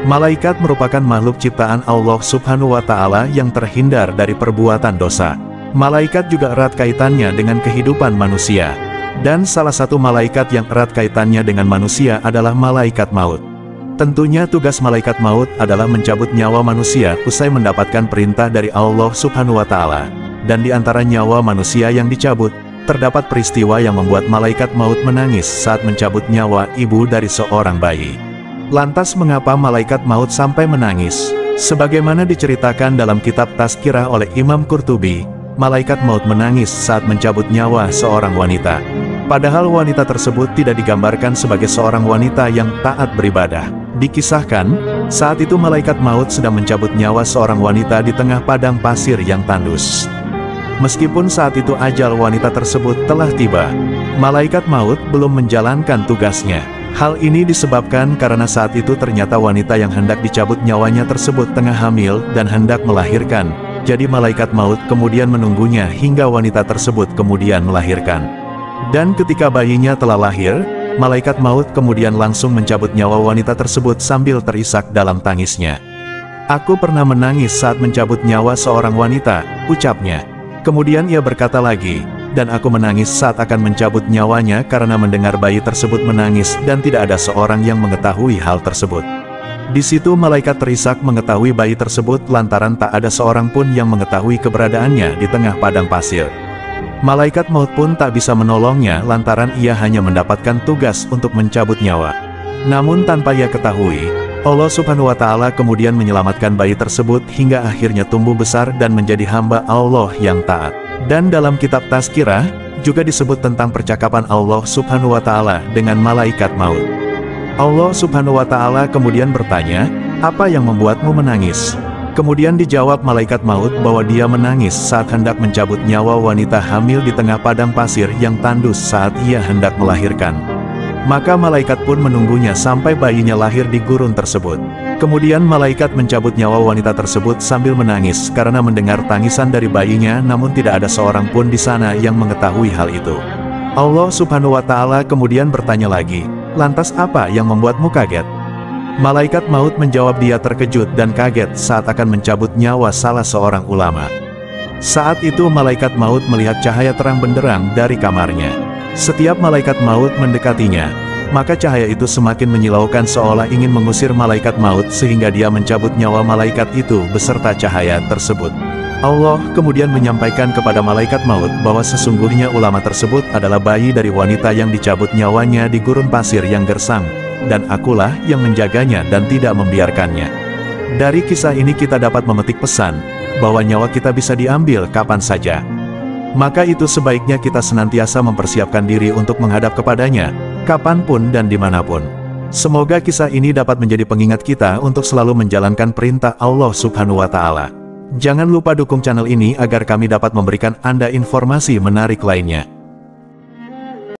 Malaikat merupakan makhluk ciptaan Allah Subhanahu wa Ta'ala yang terhindar dari perbuatan dosa. Malaikat juga erat kaitannya dengan kehidupan manusia. Dan salah satu malaikat yang erat kaitannya dengan manusia adalah malaikat maut. Tentunya tugas malaikat maut adalah mencabut nyawa manusia usai mendapatkan perintah dari Allah Subhanahu wa Ta'ala. Dan di antara nyawa manusia yang dicabut, terdapat peristiwa yang membuat malaikat maut menangis saat mencabut nyawa ibu dari seorang bayi. Lantas mengapa malaikat maut sampai menangis? Sebagaimana diceritakan dalam kitab Tazkirah oleh Imam Qurtubi, malaikat maut menangis saat mencabut nyawa seorang wanita. Padahal wanita tersebut tidak digambarkan sebagai seorang wanita yang taat beribadah. Dikisahkan, saat itu malaikat maut sedang mencabut nyawa seorang wanita di tengah padang pasir yang tandus. Meskipun saat itu ajal wanita tersebut telah tiba, malaikat maut belum menjalankan tugasnya. Hal ini disebabkan karena saat itu ternyata wanita yang hendak dicabut nyawanya tersebut tengah hamil dan hendak melahirkan. Jadi malaikat maut kemudian menunggunya hingga wanita tersebut kemudian melahirkan. Dan ketika bayinya telah lahir, malaikat maut kemudian langsung mencabut nyawa wanita tersebut sambil terisak dalam tangisnya. "Aku pernah menangis saat mencabut nyawa seorang wanita," ucapnya. Kemudian ia berkata lagi, "Dan aku menangis saat akan mencabut nyawanya karena mendengar bayi tersebut menangis dan tidak ada seorang yang mengetahui hal tersebut." Di situ malaikat terisak mengetahui bayi tersebut lantaran tak ada seorang pun yang mengetahui keberadaannya di tengah padang pasir. Malaikat maut pun tak bisa menolongnya lantaran ia hanya mendapatkan tugas untuk mencabut nyawa. Namun tanpa ia ketahui, Allah Subhanahu wa Ta'ala kemudian menyelamatkan bayi tersebut hingga akhirnya tumbuh besar dan menjadi hamba Allah yang taat. Dan dalam kitab Tazkirah, juga disebut tentang percakapan Allah Subhanahu wa Ta'ala dengan malaikat maut. Allah Subhanahu wa Ta'ala kemudian bertanya, "Apa yang membuatmu menangis?" Kemudian dijawab malaikat maut bahwa dia menangis saat hendak mencabut nyawa wanita hamil di tengah padang pasir yang tandus saat ia hendak melahirkan. Maka malaikat pun menunggunya sampai bayinya lahir di gurun tersebut. Kemudian malaikat mencabut nyawa wanita tersebut sambil menangis karena mendengar tangisan dari bayinya, namun tidak ada seorang pun di sana yang mengetahui hal itu. Allah Subhanahu wa Ta'ala kemudian bertanya lagi, "Lantas apa yang membuatmu kaget?" Malaikat maut menjawab dia terkejut dan kaget saat akan mencabut nyawa salah seorang ulama. Saat itu malaikat maut melihat cahaya terang benderang dari kamarnya. Setiap malaikat maut mendekatinya, maka cahaya itu semakin menyilaukan seolah ingin mengusir malaikat maut sehingga dia mencabut nyawa malaikat itu beserta cahaya tersebut. Allah kemudian menyampaikan kepada malaikat maut bahwa sesungguhnya ulama tersebut adalah bayi dari wanita yang dicabut nyawanya di gurun pasir yang gersang, dan akulah yang menjaganya dan tidak membiarkannya. Dari kisah ini kita dapat memetik pesan, bahwa nyawa kita bisa diambil kapan saja. Maka itu sebaiknya kita senantiasa mempersiapkan diri untuk menghadap kepadanya, kapanpun dan dimanapun. Semoga kisah ini dapat menjadi pengingat kita untuk selalu menjalankan perintah Allah Subhanahu wa Ta'ala. Jangan lupa dukung channel ini agar kami dapat memberikan Anda informasi menarik lainnya.